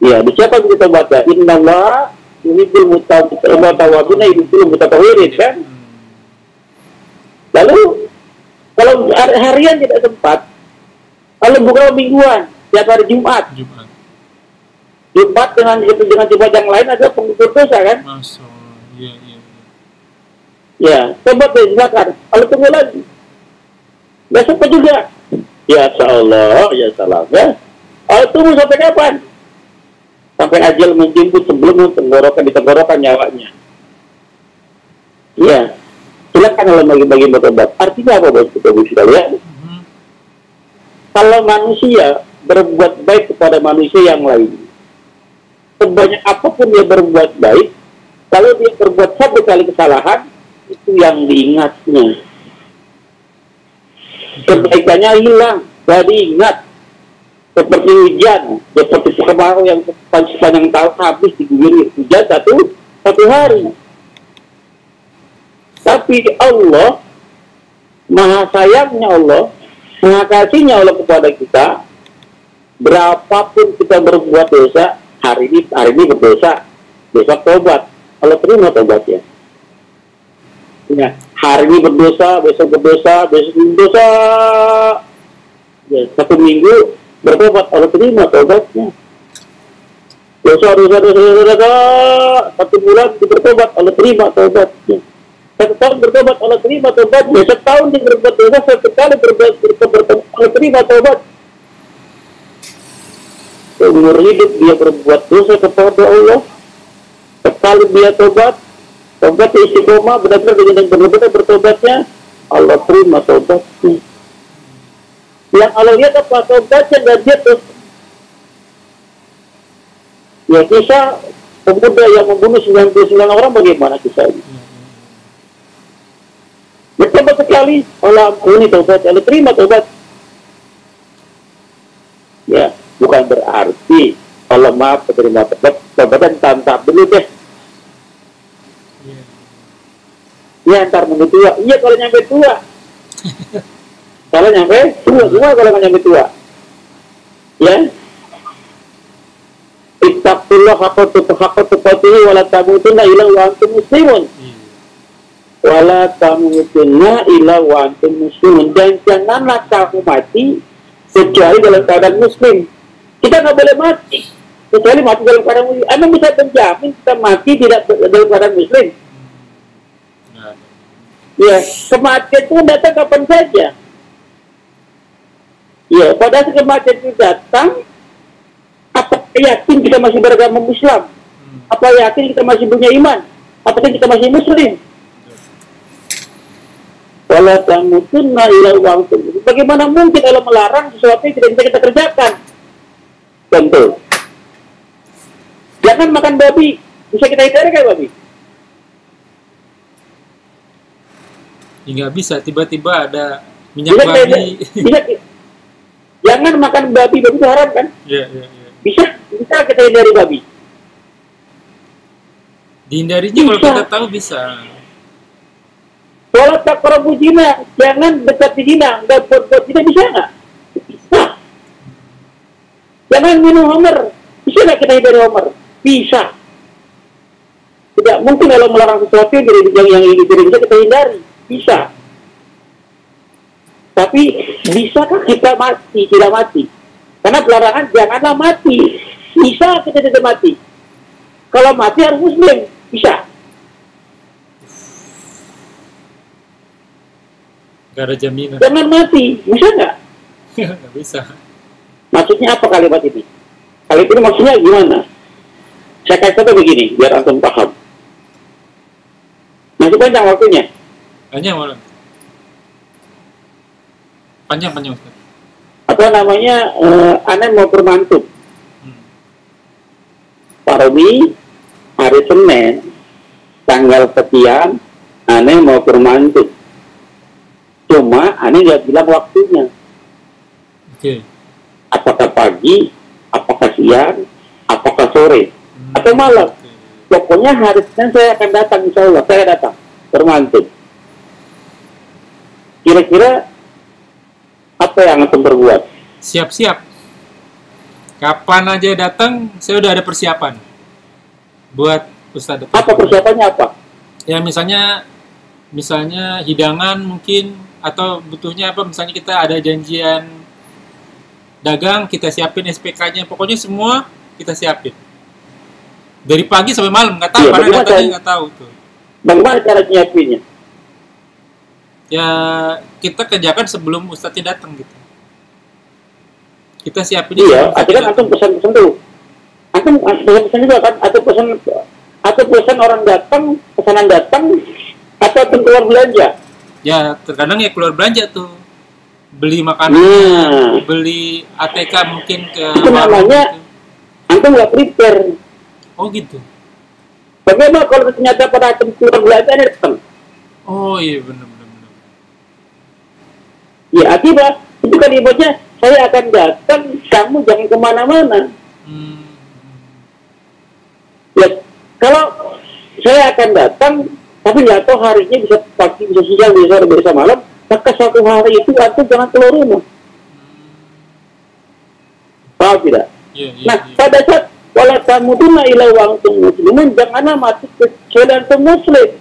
Ya, di siapa pintu taubatnya? Innallaha yuhibbul mutawwabina yuhibbul mutatahhirin kan. Lalu kalau harian tidak sempat, kalau buka mingguan, tiap hari Jumat dengan Jumat yang lain ada pengukur dosa kan? Masya Allah. Iya, iya. Ya, coba deh silakan. Kalau tunggu lagi, besok juga. Ya Allah, ya salam ya. Kalau tunggu sampai kapan? Sampai ajal menjemput sebelum tenggorokan nyawanya. Ya, silakan kalau bagi-bagi bertobat. Artinya apa bos kita sekalian? Kalau manusia berbuat baik kepada manusia yang lain, sebanyak apapun dia berbuat baik, kalau dia berbuat 1 kali kesalahan, itu yang diingatnya. Kebaikannya hilang, gak diingat. Seperti hujan, seperti kemarau yang sepanjang tahun habis diguyur hujan satu hari. Tapi Allah, maha sayangnya Allah, maha kasihnya Allah kepada kita, berapapun kita berbuat dosa, hari ini berdosa, besok tobat, Allah terima tobatnya. Ya, hari ini berdosa, besok berdosa, ya, 1 minggu bertobat, Allah terima tobatnya. Dosa, 1 bulan bertobat, Allah terima tobatnya. 1 tahun bertobat, Allah terima tobatnya. 1 tahun dia berbuat dosa, 1 kali bertobat, Allah terima tobat. Seumur hidup dia berbuat dosa kepada Allah, sekali dia tobat istiqomah, benar-benar dengan benar-benar bertobatnya, Allah terima tobatnya. Yang Allah lihat apa? Tobatnya dan dia terus. Ya, kisah pemuda yang membunuh 99 orang bagaimana kisahnya? Bertobat sekali, Allah ampuni tobat, Allah terima tobat. Ya, bukan berarti Allah maaf terima tobatan tantap dulu deh. Ya, ntar menunggu tua. Iya, kalau nyampe tua. Kalau nyampe tua, semua kalau nggak nyampe tua. Ya. Ittaqullah haqqa tuqatih wa la tamutunna illa wa antum muslimun. Wa la tamutunna illa wa antum muslimun. Dan janganlah kamu mati kecuali dalam keadaan muslim. Kita nggak boleh mati kecuali mati dalam keadaan muslim. Emang bisa menjamin kita mati tidak dalam keadaan muslim? Ya, kematian itu datang kapan saja. Ya, pada saat kematian itu datang, apa yakin kita masih beragama Islam? Apa yakin kita masih punya iman? Apakah kita masih muslim? wala tamutunna illa wa antum. Bagaimana mungkin Allah melarang sesuatu yang tidak bisa kita kerjakan? Contoh, jangan makan babi. Bisa kita hindari kan babi? Ya, nggak bisa, tiba-tiba ada minyak babi. Jangan makan babi itu haram kan? Iya. Bisa kita hindari babi. Dihindarinya kalau kita tahu bisa. Wala taqrabu zina, jangan dekati zina, nggak buat zina, bisa nggak? Bisa. Jangan minum homer, bisa nggak kita hindari homer? Bisa. Tidak mungkin kalau melarang sesuatu yang tidak bisa kita hindari. Bisa. Tapi bisakah kita mati? Tidak mati. Karena pelarangan janganlah mati. Bisa kita tidak mati. Kalau mati harus muslim. Bisa. Gak ada jaminan. Jangan mati. Bisa nggak? Nggak bisa. Maksudnya apa kalimat ini? Kalimat ini maksudnya gimana? Saya kasih contoh begini, biar antum paham. Masih panjang waktunya? Panjang malah. Panjang Ustaz. Apa namanya? Aneh mau bermantuk. Pak Romi, hari Senin, tanggal sekian, aneh mau bermantuk. Cuma aneh nggak bilang waktunya. Oke. Apakah pagi, apakah siang, apakah sore, atau malam. Pokoknya hari Senin saya akan datang, insya Allah saya datang bermantuk. Kira-kira apa yang akan berbuat? Siap-siap. Kapan aja datang, saya udah ada persiapan buat Ustadz. Apa persiapannya apa? Ya misalnya hidangan mungkin, atau butuhnya apa, misalnya kita ada janjian dagang, kita siapin SPK-nya, pokoknya semua kita siapin. Dari pagi sampai malam, nggak tahu, karena datangnya nggak tahu tuh. Bagaimana cara nyiapinnya? Ya kita kerjakan sebelum Ustadznya datang gitu. Kita siapin. Iya, artinya kan antum pesan-pesan tuh. Antum pesan-pesan juga kan? Atau pesan orang datang, pesanan datang, atau antum keluar belanja? Ya terkadang ya keluar belanja tuh, beli makanan, beli ATK mungkin ke. Itu namanya gitu. Antum nggak prepare. Oh gitu. Bagaimana kalau ternyata pada antum keluar belanja datang? Oh iya benar. Ya akibat itu kan ibaratnya saya akan datang, kamu jangan kemana-mana. Ya kalau saya akan datang, tapi nggak tahu harinya bisa pagi, bisa siang, bisa sore, bisa malam, maka suatu hari itu antum jangan keluar rumah. Paham tidak? Nah pada saat wala tamutunna illa wa antum muslimun, janganlah mati kecuali antum muslim.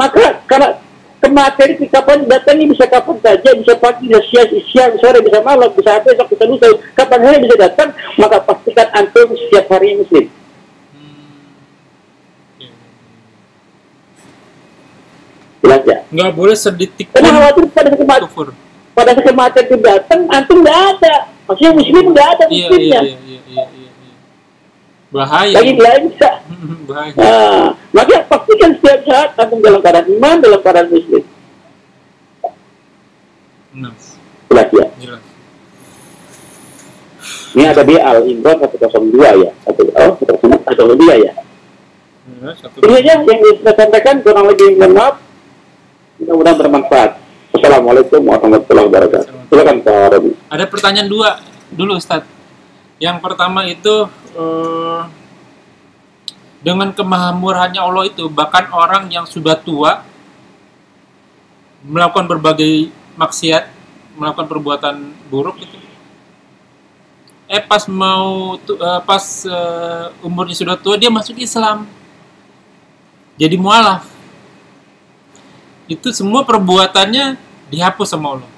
Maka karena kematian itu kapan datangnya, bisa kapan saja, bisa pagi, bisa siang, sore, bisa malam, bisa besok, bisa lusa, kapan saja bisa datang, maka pastikan antum setiap hari muslim. Jelas ya? Nggak boleh sedetik pun. Karena khawatir pada saat kematian itu datang, antum nggak ada. Maksudnya muslim nggak ada muslimnya. Iya. Bahaya. Lagi belanja. Bahaya. Nah, maka pastikan setiap saat antum dalam keadaan iman, dalam keadaan muslim. Jelas ya? Jelas. Ini ada di Al-Imran 102 ya. 102 ya. Ini aja yang kita sampaikan, kurang lebih mohon maaf. Mudah-mudahan bermanfaat. Assalamualaikum warahmatullahi wabarakatuh. Silakan Pak Robi. Ada pertanyaan dulu Ustadz. Yang pertama itu dengan kemahamurahannya Allah itu, bahkan orang yang sudah tua melakukan berbagai maksiat, melakukan perbuatan buruk itu, pas umurnya sudah tua dia masuk Islam, jadi mualaf. Itu semua perbuatannya dihapus sama Allah.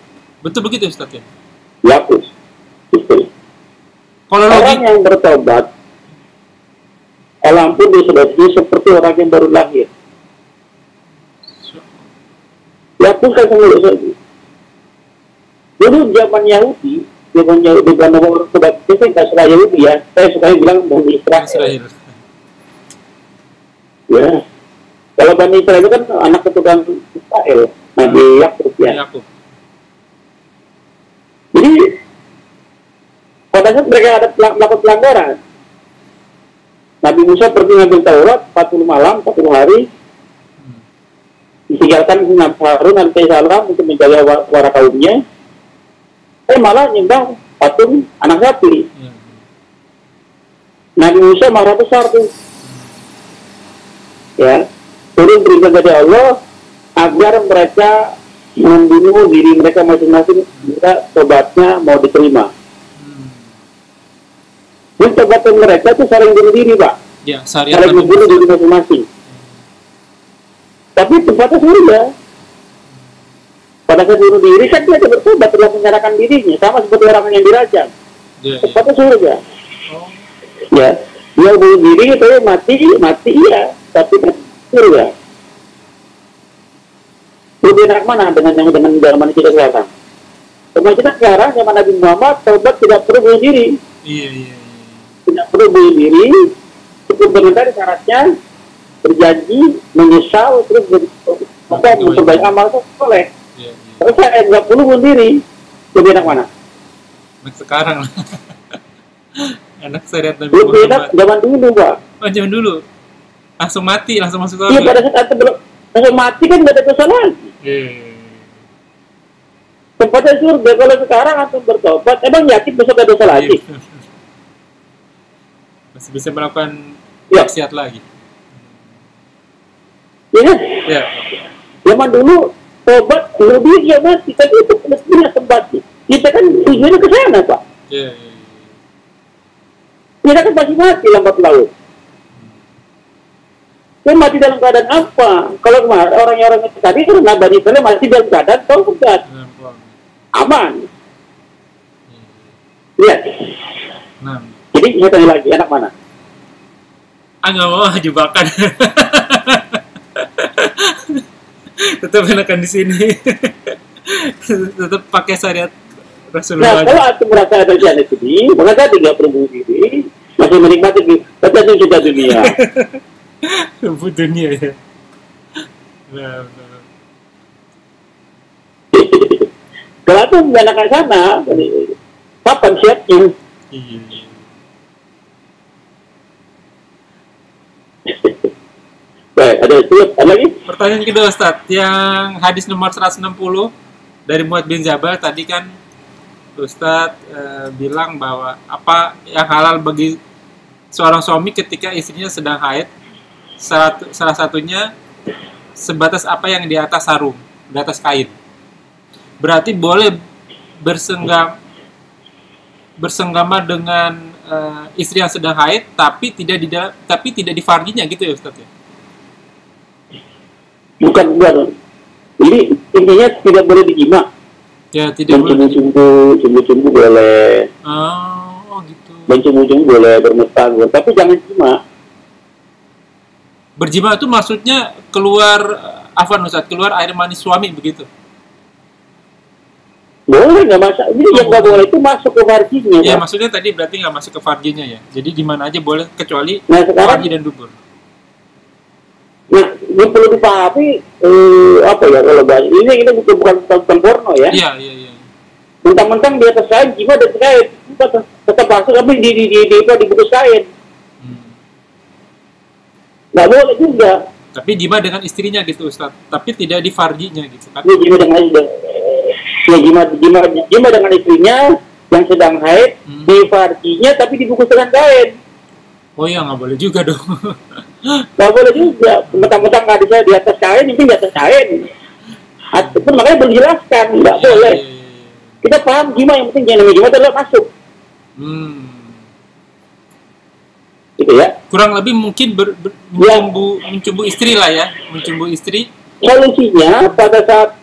Betul begitu Ustaz ya? Dihapus. Betul. Kalau orang yang bertobat, Allah ampun dia sudah seperti orang yang baru lahir. Dihapuskan semua dosa itu. Dulu zaman Yahudi bukan orang tobat, itu nggak suka Yahudi ya. Saya suka bilang Bani Israel. Ya. Kalau Bani Israel itu kan anak keturunan Israel. Nah Nabi Yakub ya. Yakub. Jadi pada saat mereka ada melakukan pelanggaran, Nabi Musa pergi ngambil Taurat 40 malam, 40 hari, ditinggalkan Nabi Harun alaihissalam untuk menjaga wara kaumnya. Malah nyembah patung anak sapi. Nabi Musa marah besar tuh. Ya, turun perintah dari Allah agar mereka membunuh diri mereka masing-masing jika tobatnya mau diterima. Dan tobatan mereka itu saling bunuh diri, Pak. Ya, syariat saling membunuh diri masing-masing. Tapi tempatnya surga. Pada saat bunuh diri kan dia bertobat telah menyerahkan dirinya, sama seperti orang yang dirajam. Tempatnya surga. Ya, dia bunuh diri itu mati iya, tapi surga. Lebih enak mana dengan zaman kita sekarang? Zaman kita sekarang, zaman Nabi Muhammad, tobat tidak perlu bunuh diri. Iya. Tidak perlu bunuh diri, cukup dengan syaratnya berjanji, menyesal, terus memperbaiki amal itu boleh. Terus saya nggak perlu bunuh diri. Lebih enak mana? Enak sekarang lah. Enak syariat Nabi Lebih enak Muhammad. zaman dulu, Pak. Oh, zaman dulu. Langsung mati, langsung masuk surga. Iya, pada saat langsung mati kan nggak ada dosa lagi. Tempatnya surga. Kalau sekarang langsung bertobat, emang yakin besok ada dosa lagi? Masih bisa melakukan maksiat lagi. Iya. Ya. Zaman dulu tobat lebih ya mati, tapi itu mestinya tempat. Kita kan tujuannya ke sana, Pak. Iya. Kita kan pasti mati lambat laut. Dia mati dalam keadaan apa? Kalau kemarin orang-orang itu tadi karena Bani Israel mati dalam keadaan taubat, aman. Lihat. Nah. Jadi saya tanya lagi, enak mana? Nggak mau jebakan. Tetap enakan di sini. Tetap pakai syariat Rasulullah. Nah, kalau aku merasa ada jalan ini, maka tidak perlu bunuh diri, masih menikmati kata cinta dunia. Rumput dunia ya. Nah. Kalau aku menyalakan sana, kapan siapnya? Iya. Baik, ada lagi? Pertanyaan kedua, Ustadz, yang hadis nomor 160 dari Muad bin Jabal tadi kan Ustadz bilang bahwa apa yang halal bagi seorang suami ketika istrinya sedang haid, salah satunya sebatas apa yang di atas sarung, di atas kain. Berarti boleh bersenggama dengan istri yang sedang haid, tapi tidak di farjinya gitu ya, Ustadz ya? Bukan. Jadi intinya tidak boleh dijima. Ya, tidak boleh. Cumbu-cumbu boleh. Oh, gitu. Cumbu-cumbu boleh, bermesra, tapi jangan jima. Berjima itu maksudnya keluar keluar air mani suami begitu? Boleh, nggak masalah. Jadi yang nggak boleh itu masuk ke farjinya. Ya, maksudnya tadi berarti nggak masuk ke farjinya ya. Jadi di mana aja boleh kecuali farji dan dubur. Nah, ini perlu dipahami apa ya kalau bahas ini bukan tentang porno ya. Iya. Mentang-mentang di atas kain, jima dan kain tetap masuk, tapi dibungkus kain. Nggak boleh juga. Tapi jima dengan istrinya gitu, Ustaz. Tapi tidak di farjinya gitu kan? Jima dengan istrinya yang sedang haid di farjinya, tapi dibungkus dengan kain. Oh iya, nggak boleh juga dong. Nggak boleh juga. Mentang-mentang nggak bisa di atas kain, ini di atas kain. Ataupun makanya berjelaskan, nggak boleh. Kita paham jima, yang penting jangan jima adalah masuk. Gitu ya. Kurang lebih mungkin mencumbu istri lah ya, mencumbu istri. Solusinya pada saat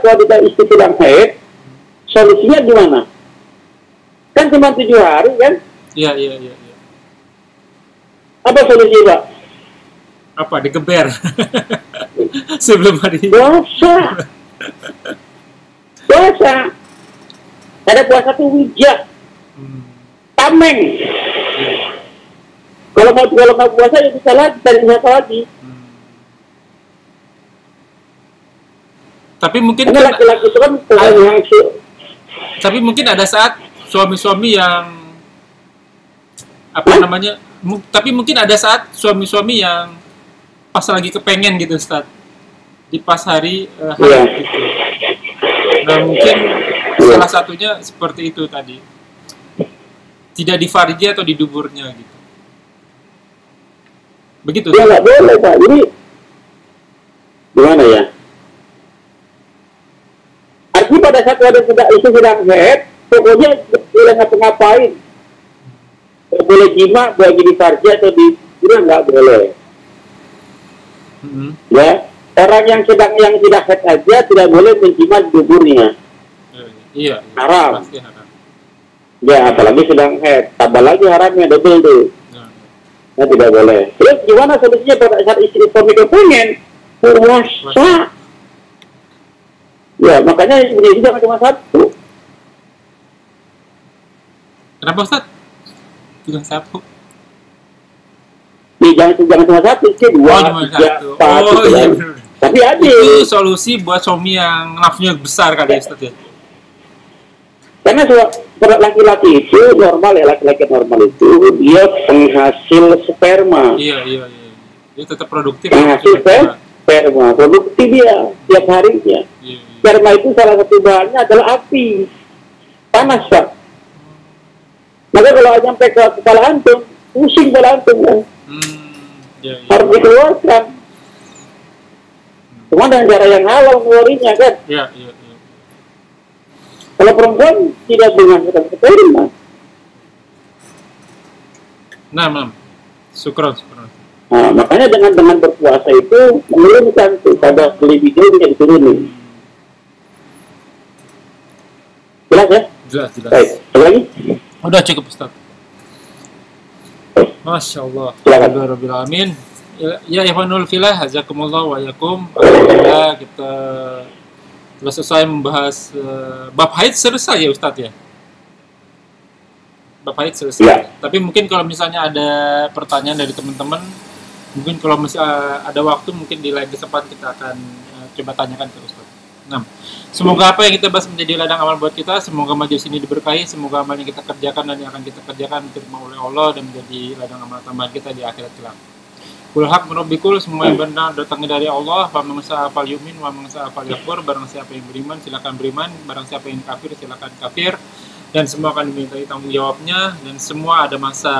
wanita istri sedang haid, solusinya gimana? Kan cuma 7 hari kan? Iya. Apa solusi, Pak? Apa? Digeber. Sebelum hari. Puasa. Ada puasa tuh wijak. Tameng. Kalau mau puasa ya bisa lagi, cari puasa lagi. Tapi mungkin Karena laki-laki itu kan orang yang tapi mungkin ada saat suami-suami yang apa namanya? Tapi mungkin ada saat suami-suami yang pas lagi kepengen gitu, Ustaz. Di pas hari Iya. gitu. Nah, mungkin salah satunya seperti itu tadi. Tidak di farji atau di duburnya gitu. Begitu. Ya nggak boleh Pak. Jadi gimana ya? Artinya pada saat ada sedang head, pokoknya boleh ngapa-ngapain. Boleh jima, boleh di farji atau di duburnya nggak boleh. Ya, orang yang tidak head aja tidak boleh menjima di duburnya. Iya. Haram. Pasti haram. Ya, apalagi sedang head, tambah lagi haramnya double tuh. Nah, tidak boleh. Terus gimana solusinya pada saat istri suami kepengen puasa? Ya, makanya ini jangan cuma satu. Kenapa, Ustaz? Bilang satu. Nih, jangan cuma satu, sih dua, cuma tiga, satu. empat, Oh, gitu iya kan. benar. Tapi ada. Itu solusi buat suami yang nafsunya besar kali ya, Ustaz ya. Karena laki-laki itu normal ya, laki-laki normal itu dia penghasil sperma. Iya. Dia tetap produktif. Penghasil sperma, produktif dia tiap harinya. Iya. Sperma itu salah satu bahannya adalah api, panas Pak. Maka kalau nyampe ke kepala antum, pusing kepala antum kan, Iya. harus dikeluarkan. Cuma dengan cara yang halal ngeluarinya kan. Iya. Kalau perempuan tidak menghasilkan sperma. Nah. Syukron. Nah, makanya dengan berpuasa itu menurunkan tuh pada libidonya diturunin. Jelas ya? Jelas. Baik, satu lagi? Udah cukup, Ustaz. Masya Allah. Silakan. Alhamdulillah alamin. Ya ikhwanul filah, hazakumullah wa yakum. Alhamdulillah kita telah selesai membahas bab haid selesai ya Ustaz ya. Bab haid selesai. Ya. Tapi mungkin kalau misalnya ada pertanyaan dari teman-teman, mungkin kalau masih ada waktu mungkin di lain kesempatan kita akan coba tanyakan ke Ustaz. Nah, semoga apa yang kita bahas menjadi ladang amal buat kita, semoga majelis ini diberkahi, semoga amal yang kita kerjakan dan yang akan kita kerjakan diterima oleh Allah dan menjadi ladang amal tambahan kita di akhirat kelak. Kul haq murabbikul, semua yang benar datangnya dari Allah. Fa man sa'a fal yu'min wa man sa'a fal yakfur. Barang siapa yang beriman silakan beriman, barang siapa yang kafir silakan kafir. Dan semua akan dimintai tanggung jawabnya, dan semua ada masa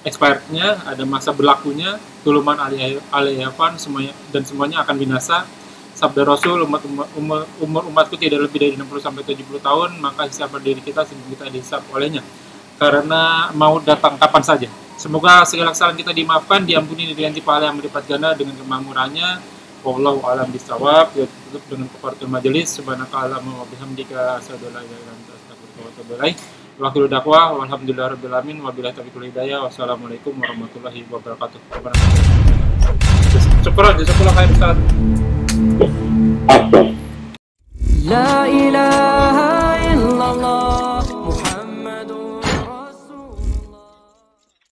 expirednya, ada masa berlakunya. Tuluman aliyafan semuanya, dan semuanya akan binasa. Sabda Rasul, umur umatku tidak lebih dari 60-70 tahun, maka hisab diri kita sebelum kita dihisab olehnya. Karena mau datang kapan saja. Semoga segala kesalahan kita dimaafkan, diampuni, dan diganti pahala yang berlipat ganda dengan kemakmurannya. Wallahu a'lam bishawab. Ya, tutup dengan kafaratul majelis. Subhanakallahumma wa bihamdika asyhadu an la ilaha illa anta astaghfiruka wa atubu ilaik. Wa akhiru da'wah walhamdulillahirabbil alamin wa billahi taufiq hidayah. Wassalamualaikum warahmatullahi wabarakatuh. Syukran, jazakallahu khairan Ustaz.